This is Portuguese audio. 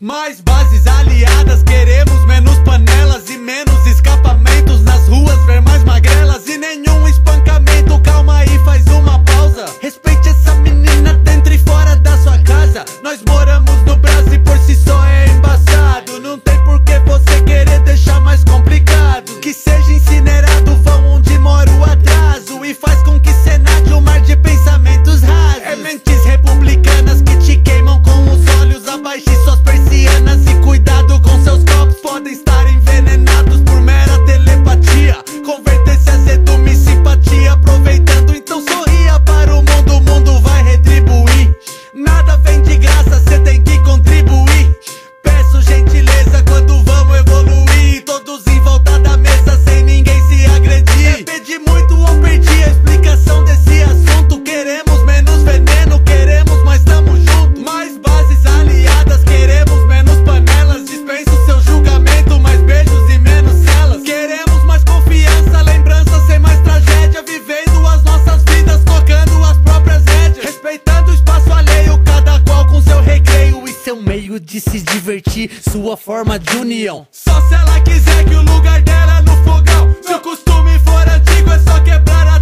Mais bases aliadas, queremos menos panelas e menos escapamentos nas ruas, ver mais magrelas e nenhum espancamento. Calma aí, faz uma pausa. Respeite essa menina dentro e fora da sua casa. Nós moramos no Brasil e por si só é embaçado. Não tem por que você querer deixar mais complicado. Que seja incinerado, vão onde mora o atraso. E faz com que cê nade um mar de pensamentos rasos. É mentes republicanas que te queimam com os olhos. Abaixe suas persianas e cuidado com seus copos. Podem estar envenenados por mera telepatia. Converter-se a azedume e simpatia. Aproveitando, então sorria para o mundo vai retribuir. Nada vem de graça, cê tem que contribuir. Peço gentileza quando vamos evoluir. Todos em volta da mesa sem ninguém se agredir. Pedi muito ou perdi a explicação desse assunto. Queremos menos veneno, queremos, mas tamo junto. Mais bases aliadas, queremos menos panelas. Dispenso seu julgamento, mais beijos e menos celas. Queremos mais confiança, lembrança sem mais tragédia. Vivendo as nossas vidas, tocando as próprias rédeas. Respeitando o espaço alheio, cada qual com seu recreio. E seu meio de se divertir, sua forma de união. Só se ela quiser que o lugar dela é no fogão. Se o costume for antigo, é só quebrar a